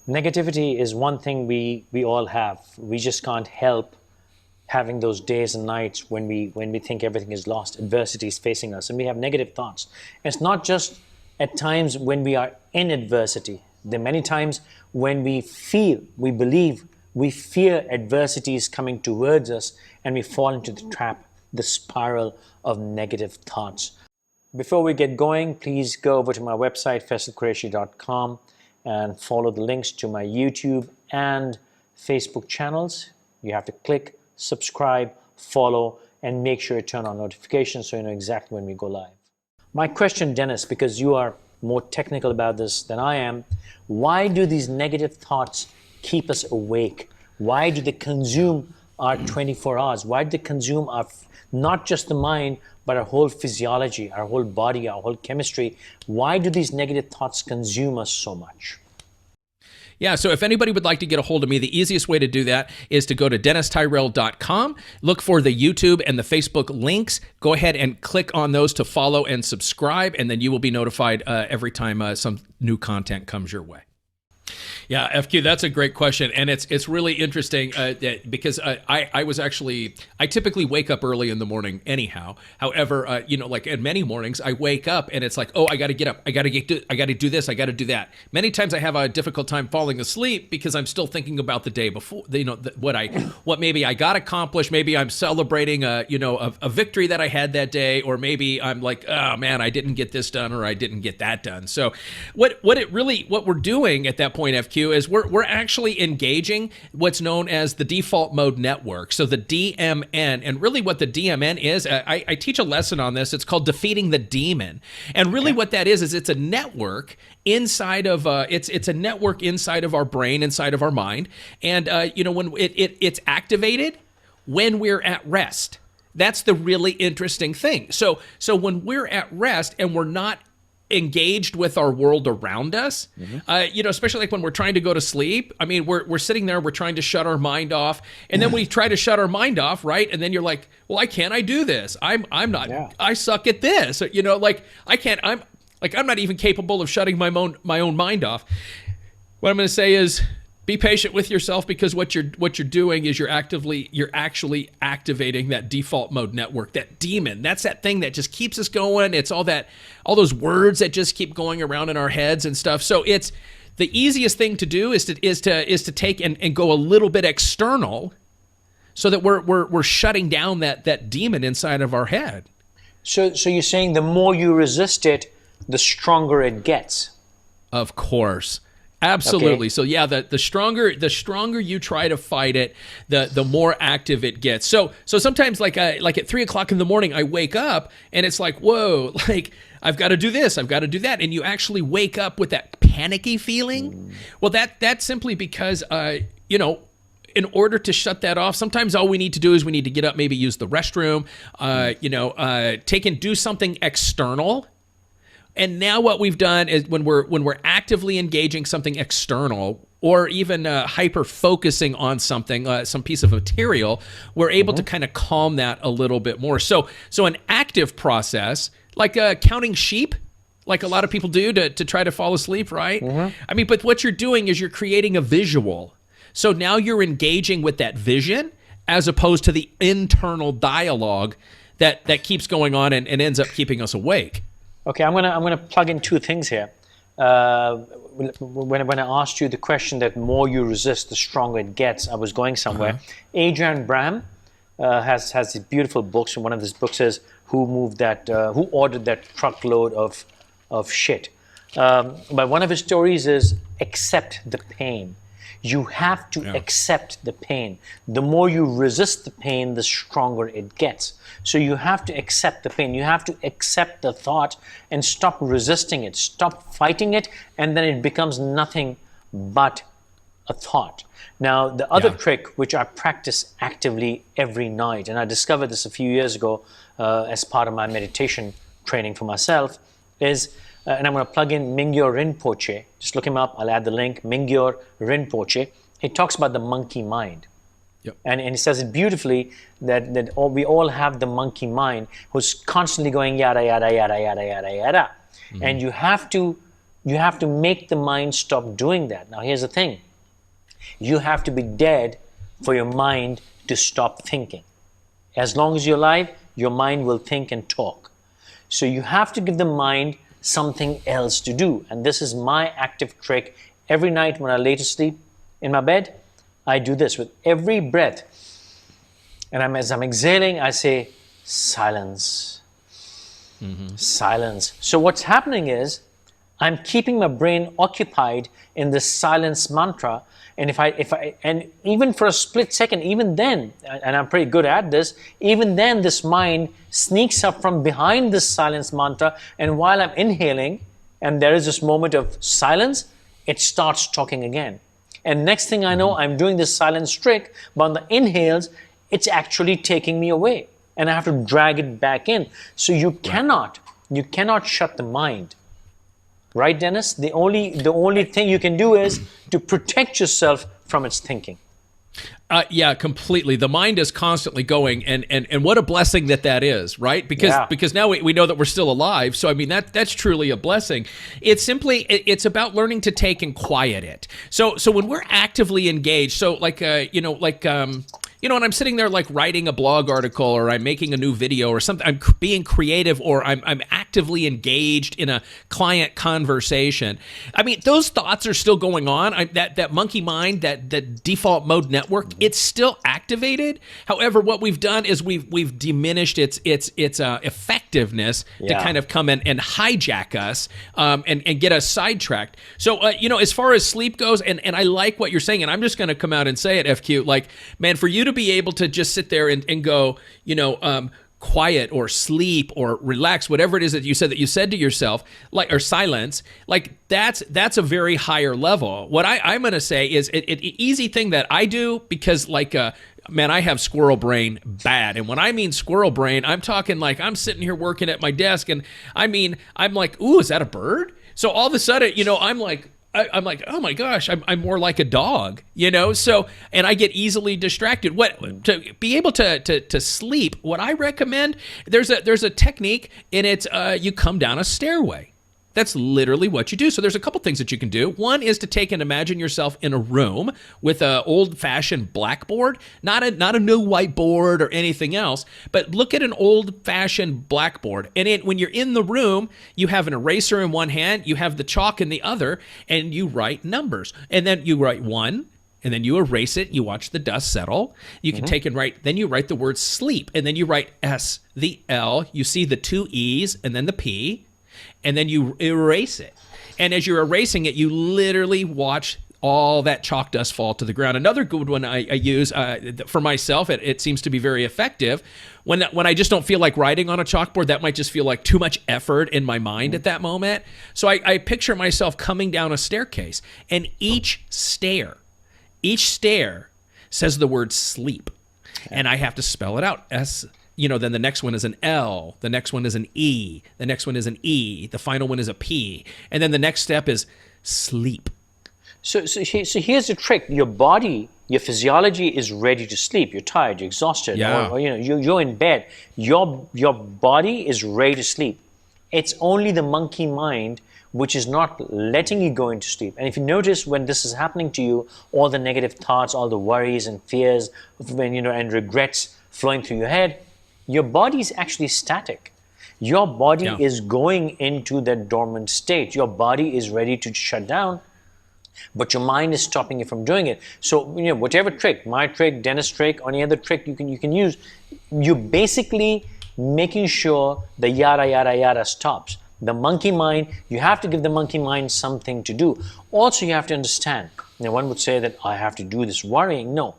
Negativity is one thing we all have. We just can't help having those days and nights when we think everything is lost, adversity is facing us, and we have negative thoughts. And it's not just at times when we are in adversity. There are many times when we feel, we believe, we fear adversity is coming towards us, and we fall into the trap, the spiral of negative thoughts. Before we get going, please go over to my website, faisalqureshi.com, and follow the links to my YouTube and Facebook channels. You have to click, subscribe, follow, and make sure you turn on notifications so you know exactly when we go live. My question, Dennis, because you are more technical about this than I am, why do these negative thoughts keep us awake? Why do they consume our 24 hours? Why do they consume our, not just the mind, but our whole physiology, our whole body, our whole chemistry? Why do these negative thoughts consume us so much? Yeah, so if anybody would like to get a hold of me, the easiest way to do that is to go to dennistyrell.com, look for the YouTube and the Facebook links, go ahead and click on those to follow and subscribe, and then you will be notified every time some new content comes your way. Yeah, FQ, that's a great question, and it's really interesting because I typically wake up early in the morning anyhow. However, like in many mornings, I wake up and it's like, oh, I got to get up, I got to do this, I got to do that. Many times I have a difficult time falling asleep because I'm still thinking about the day before, what maybe I got accomplished. Maybe I'm celebrating a victory that I had that day, or maybe I'm like, oh man, I didn't get this done or I didn't get that done. So what we're doing at that point, FQ, is we're actually engaging what's known as the default mode network. So the DMN, and really what the DMN is, I teach a lesson on this. It's called defeating the demon. And really what that is it's a network inside of it's a network inside of our brain, inside of our mind. And when it's activated when we're at rest. That's the really interesting thing. So when we're at rest and we're not engaged with our world around us, especially like when we're trying to go to sleep. I mean, we're sitting there, we're trying to shut our mind off, and then we try to shut our mind off, right? And then you're like, well, I can't, I do this. I'm not, I suck at this. I'm not even capable of shutting my own mind off. What I'm going to say is, be patient with yourself, because what you're doing is you're actually activating that default mode network, that demon. That's that thing that just keeps us going. It's all those words that just keep going around in our heads and stuff. So it's the easiest thing to do is to take and go a little bit external, so that we're shutting down that demon inside of our head. So you're saying the more you resist it, the stronger it gets. Of course. Absolutely. Okay. So yeah, the stronger you try to fight it, the more active it gets. So sometimes like at 3:00 in the morning, I wake up and it's like, whoa, like I've got to do this, I've got to do that, and you actually wake up with that panicky feeling. Well, that's simply because in order to shut that off, sometimes all we need to do is we need to get up, maybe use the restroom, take and do something external. And now what we've done is when we're actively engaging something external, or even hyper focusing on something, some piece of material, we're able to kind of calm that a little bit more. So an active process, like counting sheep, like a lot of people do to try to fall asleep, right? I mean, but what you're doing is you're creating a visual. So now you're engaging with that vision, as opposed to the internal dialogue that keeps going on and ends up keeping us awake. Okay, I'm gonna plug in two things here. When I asked you the question that more you resist, the stronger it gets, I was going somewhere. Adrian Bram has these beautiful books, and one of his books is Who Ordered That Truckload of Shit. But one of his stories is accept the pain. You have to accept the pain. The more you resist the pain, the stronger it gets. So you have to accept the pain. You have to accept the thought and stop resisting it. Stop fighting it, and then it becomes nothing but a thought. Now, the other trick, which I practice actively every night, and I discovered this a few years ago as part of my meditation training for myself, is and I'm going to plug in Mingyur Rinpoche. Just look him up. I'll add the link. Mingyur Rinpoche. He talks about the monkey mind. And he says it beautifully that we all have the monkey mind who's constantly going yada, yada, yada, yada, yada, yada. And you have to You have to make the mind stop doing that. Now, here's the thing. You have to be dead for your mind to stop thinking. As long as you're alive, your mind will think and talk. So you have to give the mind something else to do. And this is my active trick. Every night when I lay to sleep in my bed, I do this with every breath. And as I'm exhaling, I say, silence. Silence. So what's happening is, I'm keeping my brain occupied in this silence mantra. And and even for a split second, even then, and I'm pretty good at this, even then this mind sneaks up from behind this silence mantra. And while I'm inhaling, and there is this moment of silence, it starts talking again. And next thing I know, I'm doing this silence trick, but on the inhales, it's actually taking me away. And I have to drag it back in. So you cannot shut the mind. Right, Dennis? The only thing you can do is to protect yourself from its thinking. Yeah, completely. The mind is constantly going, and what a blessing that is, right? Because now we know that we're still alive. So I mean that's truly a blessing. It's about learning to take and quiet it. So when we're actively engaged, so when I'm sitting there like writing a blog article, or I'm making a new video or something, I'm being creative, or I'm actively engaged in a client conversation. I mean, those thoughts are still going on. That monkey mind, that default mode network, it's still activated. However, what we've done is we've diminished its effectiveness to kind of come in and hijack us and get us sidetracked. So as far as sleep goes, and I like what you're saying, and I'm just going to come out and say it, FQ. Like, man, for you to be able to just sit there and go, quiet or sleep or relax, whatever it is that you said to yourself, like, or silence, like that's a very higher level. What I'm going to say is an easy thing that I do, because man, I have squirrel brain bad. And when I mean squirrel brain, I'm talking like I'm sitting here working at my desk, and I'm like, ooh, is that a bird? So all of a sudden, I'm like, oh my gosh, I'm more like a dog, So, and I get easily distracted. To be able to sleep, what I recommend, there's a technique, and it's you come down a stairway. That's literally what you do. So there's a couple things that you can do. One is to take and imagine yourself in a room with an old-fashioned blackboard, not a new whiteboard or anything else, but look at an old-fashioned blackboard. And when you're in the room, you have an eraser in one hand, you have the chalk in the other, and you write numbers. And then you write 1, and then you erase it. You watch the dust settle. You can take and write, then you write the word sleep, and then you write S, the L, you see the 2 E's, and then the P, and then you erase it. And as you're erasing it, you literally watch all that chalk dust fall to the ground. Another good one I use for myself, it seems to be very effective. When I just don't feel like writing on a chalkboard, that might just feel like too much effort in my mind at that moment. So I picture myself coming down a staircase, and each stair says the word sleep. And I have to spell it out. S, then the next one is an L, the next one is an E, the next one is an E, the final one is a P, and then the next step is sleep. So here's the trick. Your body, your physiology is ready to sleep. You're tired, you're exhausted, or you're in bed. Your body is ready to sleep. It's only the monkey mind which is not letting you go into sleep. And if you notice, when this is happening to you, all the negative thoughts, all the worries and fears, and regrets flowing through your head, your body is actually static. Your body is going into that dormant state. Your body is ready to shut down, but your mind is stopping you from doing it. So, whatever trick, my trick, Dennis' trick, or any other trick you can use, you're basically making sure the yada, yada, yada stops. The monkey mind, you have to give the monkey mind something to do. Also, you have to understand, one would say that I have to do this worrying. No.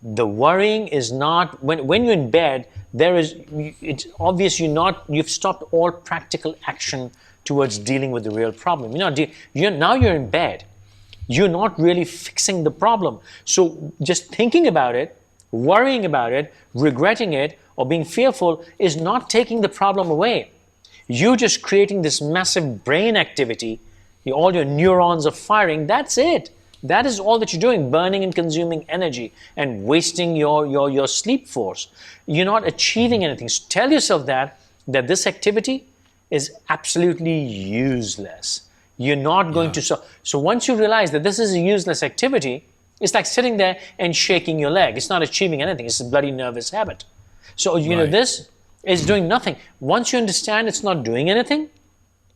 The worrying is not, when you're in bed, it's obvious you've stopped all practical action towards dealing with the real problem. Now you're in bed. You're not really fixing the problem. So just thinking about it, worrying about it, regretting it, or being fearful is not taking the problem away. You're just creating this massive brain activity. All your neurons are firing. That's it. That is all that you're doing, burning and consuming energy and wasting your sleep force. You're not achieving anything. So tell yourself that this activity is absolutely useless. You're not going to solve. So once you realize that this is a useless activity, it's like sitting there and shaking your leg. It's not achieving anything. It's a bloody nervous habit. So, this is doing nothing. Once you understand it's not doing anything,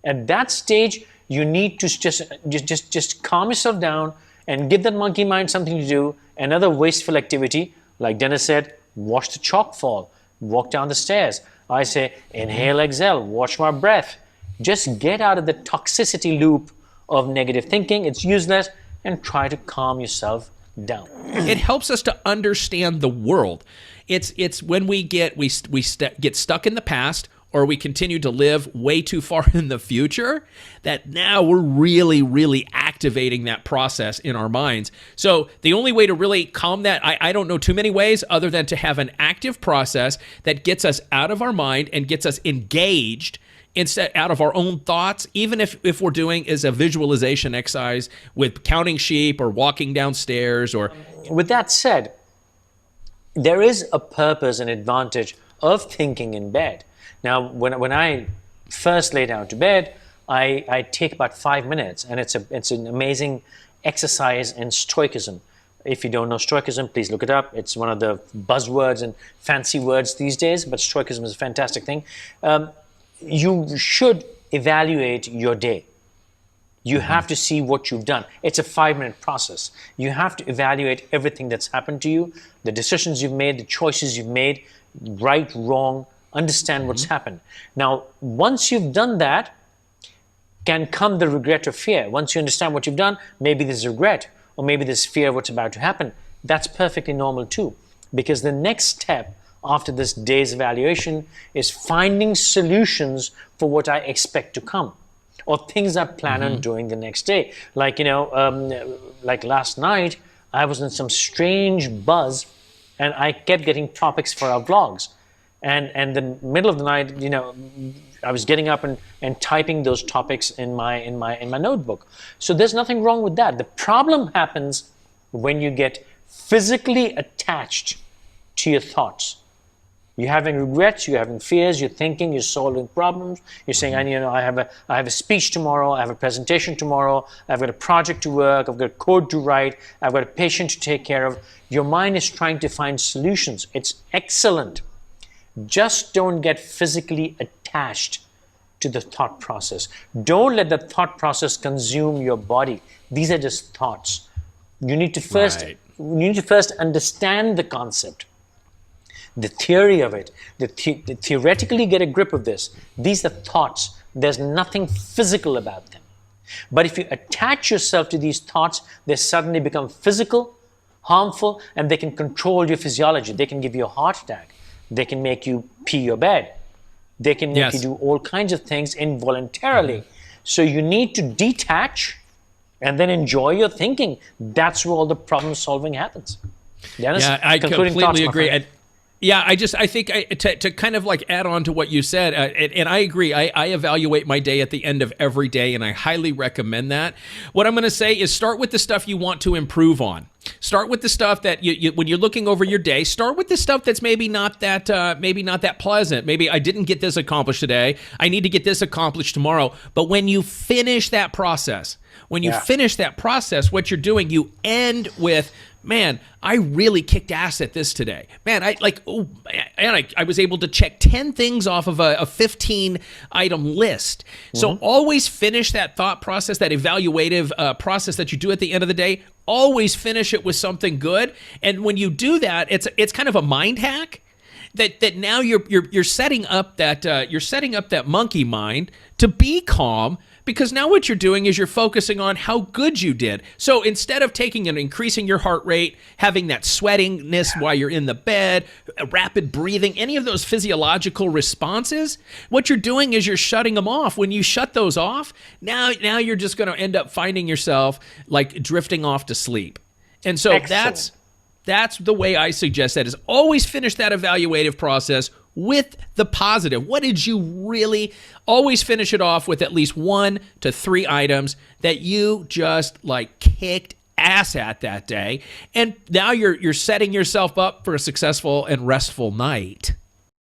at that stage, you need to just calm yourself down and give that monkey mind something to do. Another wasteful activity, like Dennis said, watch the chalk fall, walk down the stairs. I say, inhale, exhale, watch my breath. Just get out of the toxicity loop of negative thinking. It's useless, and try to calm yourself down. It helps us to understand the world. It's when we get stuck in the past, or we continue to live way too far in the future, that now we're really, really activating that process in our minds. So the only way to really calm that, I don't know too many ways other than to have an active process that gets us out of our mind and gets us engaged instead out of our own thoughts, even if we're doing is a visualization exercise with counting sheep or walking downstairs. Or with that said, there is a purpose and advantage of thinking in bed. Now, when I first lay down to bed, I take about 5 minutes, and it's an amazing exercise in Stoicism. If you don't know Stoicism, please look it up. It's one of the buzzwords and fancy words these days, but Stoicism is a fantastic thing. You should evaluate your day. You have to see what you've done. It's a 5-minute process. You have to evaluate everything that's happened to you, the decisions you've made, the choices you've made, right, wrong, understand what's happened. Now, once you've done that, can come the regret or fear. Once you understand what you've done, maybe there's regret, or maybe there's fear of what's about to happen. That's perfectly normal too, because the next step after this day's evaluation is finding solutions for what I expect to come, or things I plan on doing the next day. Like, like last night, I was in some strange buzz, and I kept getting topics for our vlogs. And the middle of the night, I was getting up and typing those topics in my notebook. So there's nothing wrong with that. The problem happens when you get physically attached to your thoughts. You're having regrets, you're having fears, you're thinking, you're solving problems. You're saying, I have a speech tomorrow, I have a presentation tomorrow, I've got a project to work, I've got code to write, I've got a patient to take care of. Your mind is trying to find solutions. It's excellent. Just don't get physically attached to the thought process. Don't let the thought process consume your body. These are just thoughts. You need to first understand the concept, the theory of it, theoretically get a grip of this. These are thoughts. There's nothing physical about them. But if you attach yourself to these thoughts, they suddenly become physical, harmful, and they can control your physiology. They can give you a heart attack. They can make you pee your bed. They can make you do all kinds of things involuntarily. So you need to detach and then enjoy your thinking. That's where all the problem solving happens. Dennis, I completely agree. I think to kind of like add on to what you said, and I agree, I evaluate my day at the end of every day, and I highly recommend that. What I'm going to say is start with the stuff you want to improve on. Start with the stuff that you when you're looking over your day, start with the stuff that's maybe not that pleasant. Maybe I didn't get this accomplished today. I need to get this accomplished tomorrow. But when you finish that process, what you're doing, you end with, man, I really kicked ass at this today. Man, I was able to check 10 things off of a 15-item list. So always finish that thought process, that evaluative process that you do at the end of the day. Always finish it with something good. And when you do that, it's kind of a mind hack that now you're setting up that monkey mind to be calm. Because now what you're doing is you're focusing on how good you did. So instead of taking and increasing your heart rate, having that sweatingness while you're in the bed, rapid breathing, any of those physiological responses, what you're doing is you're shutting them off. When you shut those off, now you're just going to end up finding yourself like drifting off to sleep. And so Excellent. that's the way I suggest that, is always finish that evaluative process with the positive. What did you really? Always finish it off with at least 1 to 3 items that you just like kicked ass at that day. And now you're setting yourself up for a successful and restful night.